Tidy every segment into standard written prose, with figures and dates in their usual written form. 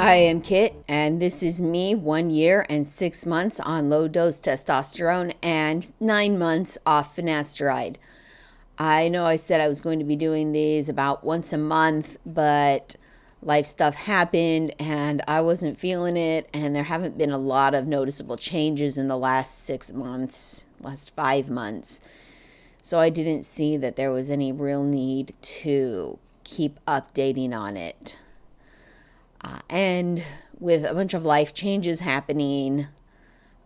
I am Kit, and this is me 1 year and 6 months on low dose testosterone and 9 months off finasteride. I know I said I was going to be doing these about once a month, but life stuff happened and I wasn't feeling it, and there haven't been a lot of noticeable changes in the last 6 months, last 5 months. So I didn't see that there was any real need to keep updating on it. And with a bunch of life changes happening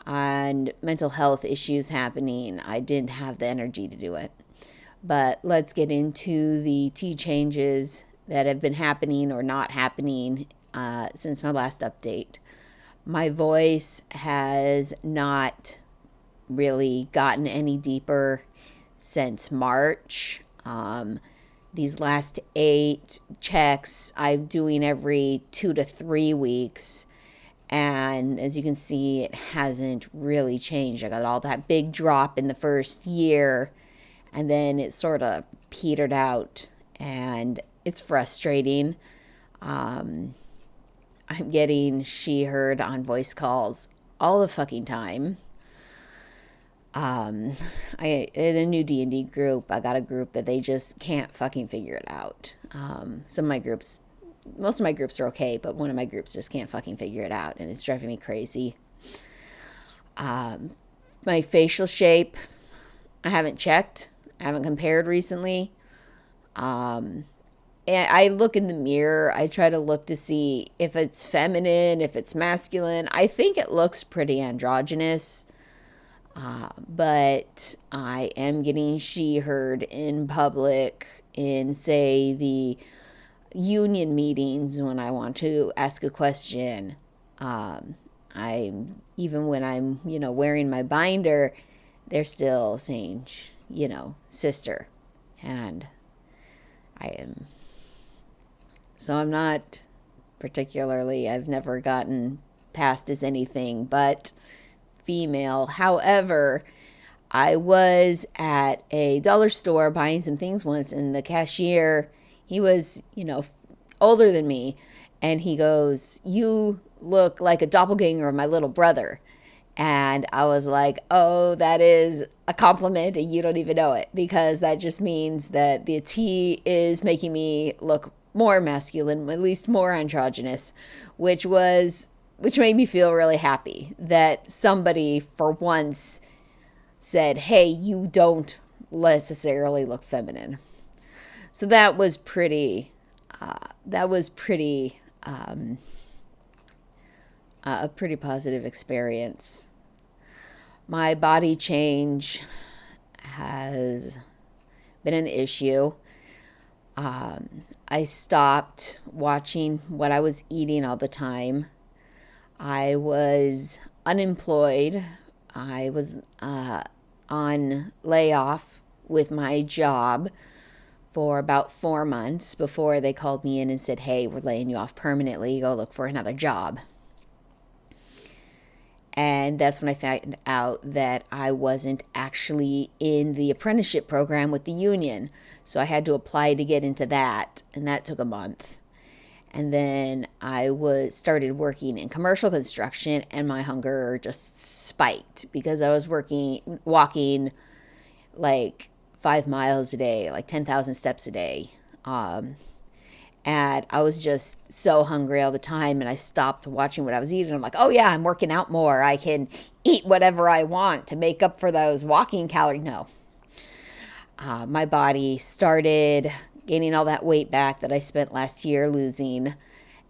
and mental health issues happening, I didn't have the energy to do it. But let's get into the T changes that have been happening or not happening since my last update. My voice has not really gotten any deeper since March. These last 8 checks I'm doing every 2 to 3 weeks. And as you can see, it hasn't really changed. I got all that big drop in the first year, and then it sort of petered out, and it's frustrating. I'm getting she heard on voice calls all the fucking time. I in a new D&D group, I got a group that they just can't fucking figure it out. Some of my groups, most of my groups are okay, but one of my groups just can't fucking figure it out, and it's driving me crazy. My facial shape, I haven't checked. I haven't compared recently. And I look in the mirror. I try to look to see if it's feminine, if it's masculine. I think it looks pretty androgynous. But I am getting she heard in public in, say, the union meetings when I want to ask a question. I'm even when I'm, wearing my binder, they're still saying, sister. And I'm not particularly, I've never gotten past as anything but female. However, I was at a dollar store buying some things once, and the cashier, he was, older than me, and he goes, "You look like a doppelganger of my little brother." And I was like, "Oh, that is a compliment, and you don't even know it, because that just means that the T is making me look more masculine, at least more androgynous," which made me feel really happy that somebody for once said, "Hey, you don't necessarily look feminine." So that was pretty a pretty positive experience. My body change has been an issue. I stopped watching what I was eating all the time. I was unemployed. I was on layoff with my job for about 4 months before they called me in and said, "Hey, we're laying you off permanently. Go look for another job." And that's when I found out that I wasn't actually in the apprenticeship program with the union. So I had to apply to get into that, and that took a month. And then I started working in commercial construction, and my hunger just spiked because I was walking like 5 miles a day, like 10,000 steps a day. And I was just so hungry all the time, and I stopped watching what I was eating. I'm like, "Oh yeah, I'm working out more. I can eat whatever I want to make up for those walking calories." No. My body started gaining all that weight back that I spent last year losing,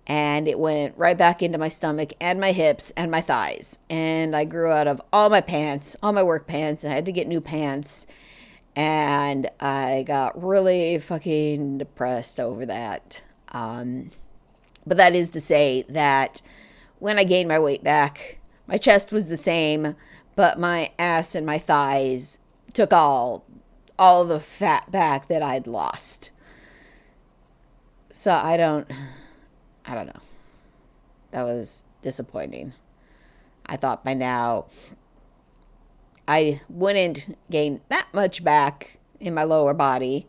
and it went right back into my stomach and my hips and my thighs. And I grew out of all my pants, all my work pants, and I had to get new pants. And I got really fucking depressed over that. But that is to say that when I gained my weight back, my chest was the same, but my ass and my thighs took all the fat back that I'd lost. So I don't know. That was disappointing. I thought by now I wouldn't gain that much back in my lower body,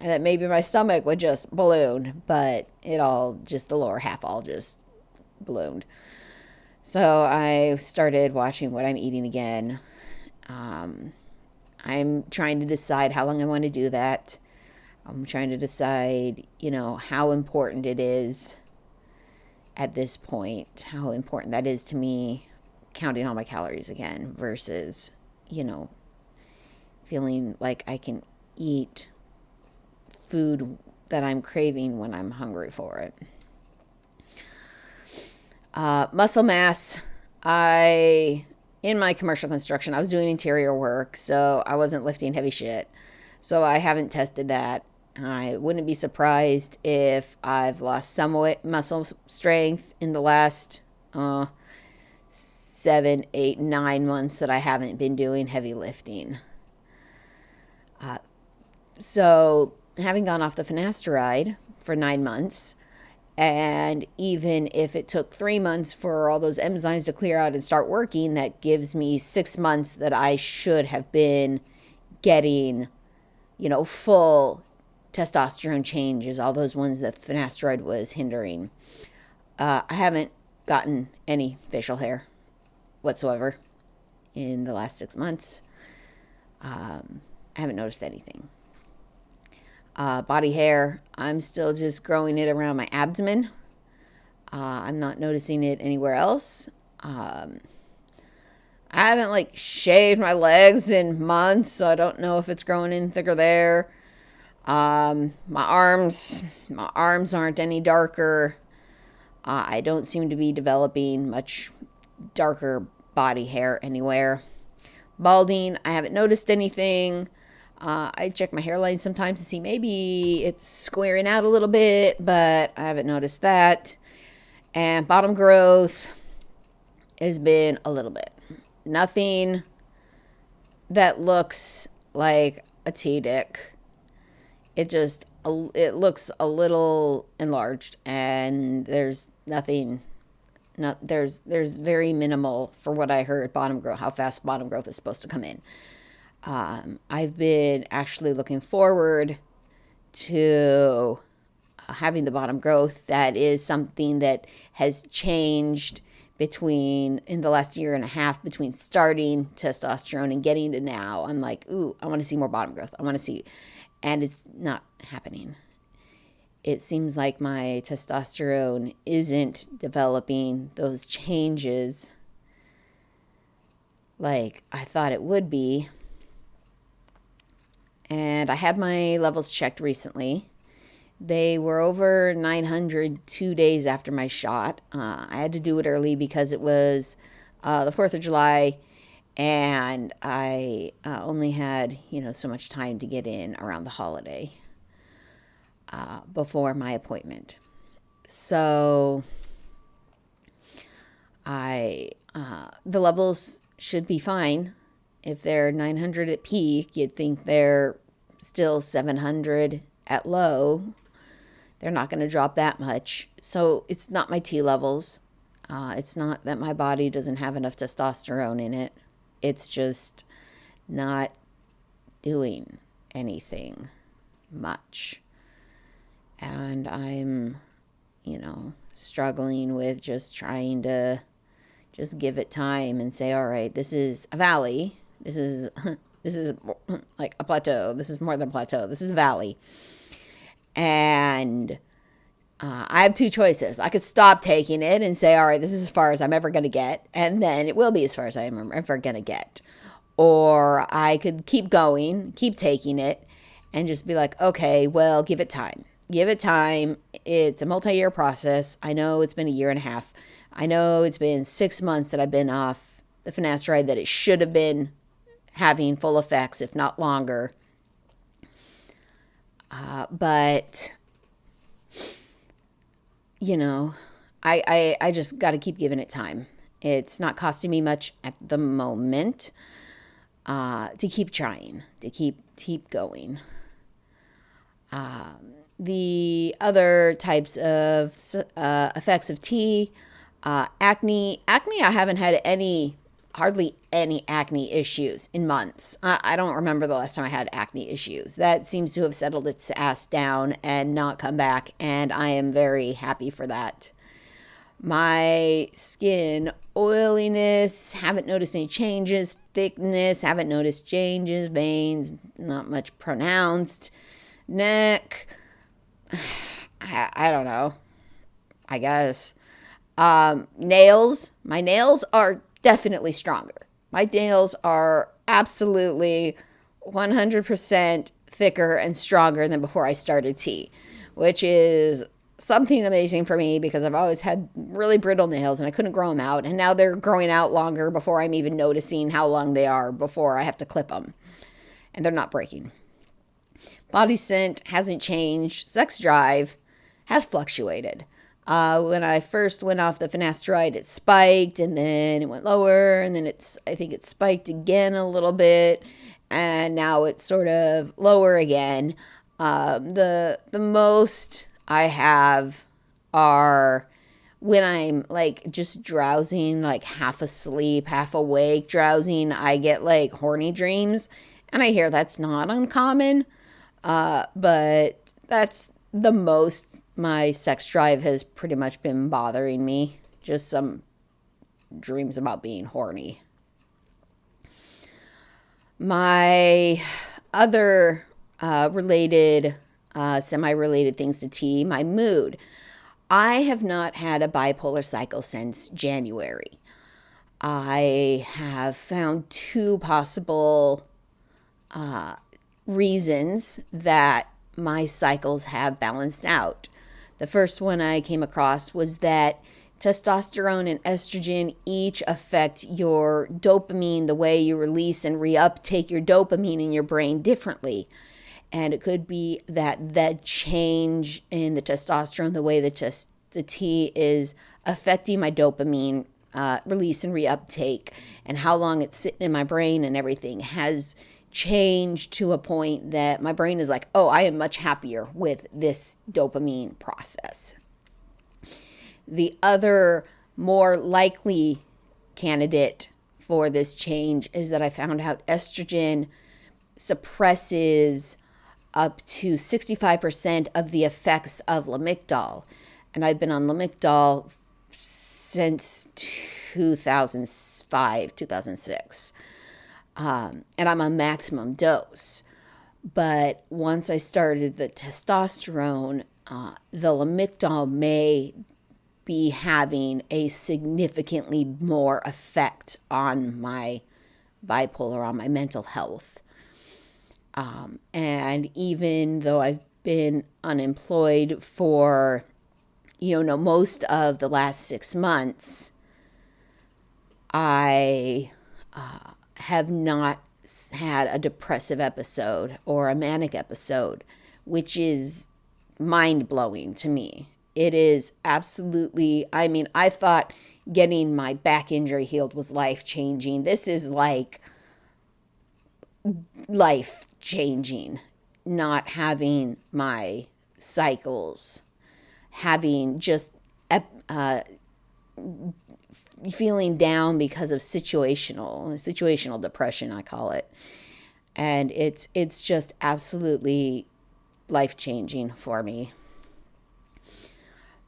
and that maybe my stomach would just balloon, but the lower half all just ballooned. So I started watching what I'm eating again. I'm trying to decide how long I want to do that. I'm trying to decide, how important it is at this point, how important that is to me, counting all my calories again versus, feeling like I can eat food that I'm craving when I'm hungry for it. Muscle mass. In my commercial construction, I was doing interior work, so I wasn't lifting heavy shit. So I haven't tested that. I wouldn't be surprised if I've lost some muscle strength in the last 7, 8, 9 months that I haven't been doing heavy lifting. So having gone off the Finasteride for 9 months, and even if it took 3 months for all those enzymes to clear out and start working, that gives me 6 months that I should have been getting, full testosterone changes, all those ones that Finasteride was hindering. I haven't gotten any facial hair whatsoever in the last 6 months. I haven't noticed anything. Body hair, I'm still just growing it around my abdomen. I'm not noticing it anywhere else. I haven't shaved my legs in months, so I don't know if it's growing in thicker there. My arms aren't any darker. I don't seem to be developing much darker body hair anywhere. Balding, I haven't noticed anything. I check my hairline sometimes to see maybe it's squaring out a little bit, but I haven't noticed that. And bottom growth has been a little bit. Nothing that looks like a T-dick. It looks a little enlarged, and there's nothing. There's very minimal for what I heard bottom growth, how fast bottom growth is supposed to come in. I've been actually looking forward to having the bottom growth. That is something that has changed in the last year and a half between starting testosterone and getting to now. I'm like, ooh, I want to see more bottom growth. I want to see, and it's not happening. It seems like my testosterone isn't developing those changes like I thought it would be. And I had my levels checked recently. They were over 900 2 days after my shot. I had to do it early because it was the 4th of July, and I only had, so much time to get in around the holiday before my appointment. So the levels should be fine. If they're 900 at peak, you'd think they're still 700 at low. They're not going to drop that much. So it's not my T levels. It's not that my body doesn't have enough testosterone in it. It's just not doing anything much. And I'm, struggling with just trying to just give it time and say, all right, this is a valley. This is like a plateau. This is more than a plateau. This is a valley. And I have two choices. I could stop taking it and say, all right, this is as far as I'm ever going to get. And then it will be as far as I'm ever going to get. Or I could keep going, keep taking it, and just be like, okay, well, give it time. Give it time. It's a multi-year process. I know it's been a year and a half. I know it's been 6 months that I've been off the Finasteride, that it should have been having full effects, if not longer. But, I just got to keep giving it time. It's not costing me much at the moment to keep trying, to keep going. The other types of effects of tea, acne. Acne, I haven't had hardly any acne issues in months. I don't remember the last time I had acne issues. That seems to have settled its ass down and not come back, and I am very happy for that. My skin oiliness, haven't noticed any changes. Thickness, haven't noticed changes. Veins, not much pronounced. Neck, I don't know, I guess. Nails, my nails are definitely stronger. My nails are absolutely 100% thicker and stronger than before I started tea, which is something amazing for me because I've always had really brittle nails and I couldn't grow them out. And now they're growing out longer before I'm even noticing how long they are before I have to clip them. And they're not breaking. Body scent hasn't changed. Sex drive has fluctuated. When I first went off the Finasteride, it spiked and then it went lower and then I think it spiked again a little bit and now it's sort of lower again. The most I have are when I'm like just drowsing, like half asleep, half awake, drowsing, I get like horny dreams. And I hear that's not uncommon, but that's the most my sex drive has pretty much been bothering me. Just some dreams about being horny. My other semi-related things to tea, my mood. I have not had a bipolar cycle since January. I have found two possible reasons that my cycles have balanced out. The first one I came across was that testosterone and estrogen each affect your dopamine, the way you release and reuptake your dopamine in your brain differently. And it could be that change in the testosterone, the way the tea is affecting my dopamine release and reuptake, and how long it's sitting in my brain and everything has changed to a point that my brain is like, oh, I am much happier with this dopamine process. The other more likely candidate for this change is that I found out estrogen suppresses up to 65% of the effects of Lamictal. And I've been on Lamictal since 2005, 2006. And I'm on maximum dose. But once I started the testosterone, the Lamictal may be having a significantly more effect on my bipolar, on my mental health. And even though I've been unemployed for, most of the last 6 months, I have not had a depressive episode or a manic episode, which is mind-blowing to me. It is absolutely, I thought getting my back injury healed was life-changing. This is like life-changing, not having my cycles, having just feeling down because of situational depression, I call it. And it's just absolutely life-changing for me.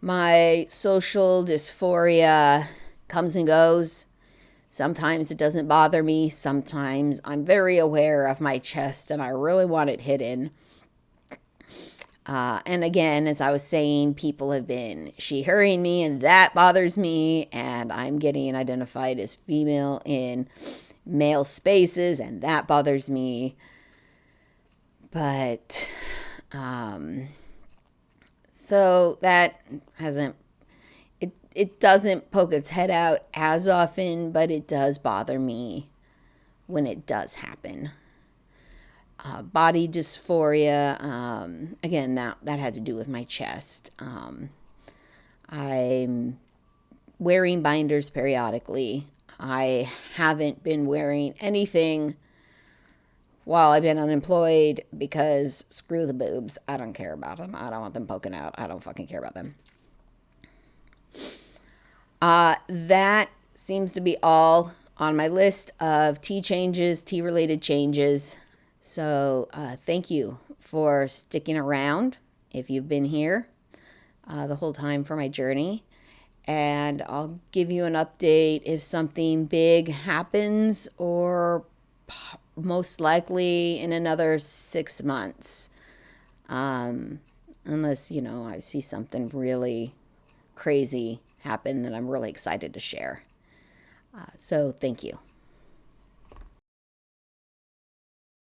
My social dysphoria comes and goes. Sometimes it doesn't bother me. Sometimes I'm very aware of my chest and I really want it hidden. And again, as I was saying, people have been she/herring me and that bothers me. And I'm getting identified as female in male spaces and that bothers me. But, so that it doesn't poke its head out as often, but it does bother me when it does happen. Body dysphoria, again, that had to do with my chest. I'm wearing binders periodically. I haven't been wearing anything while I've been unemployed because screw the boobs. I don't care about them. I don't want them poking out. I don't fucking care about them. That seems to be all on my list of tea-related changes. So thank you for sticking around if you've been here the whole time for my journey. and I'll give you an update if something big happens, or most likely in another 6 months. Unless, I see something really crazy happen that I'm really excited to share. So thank you.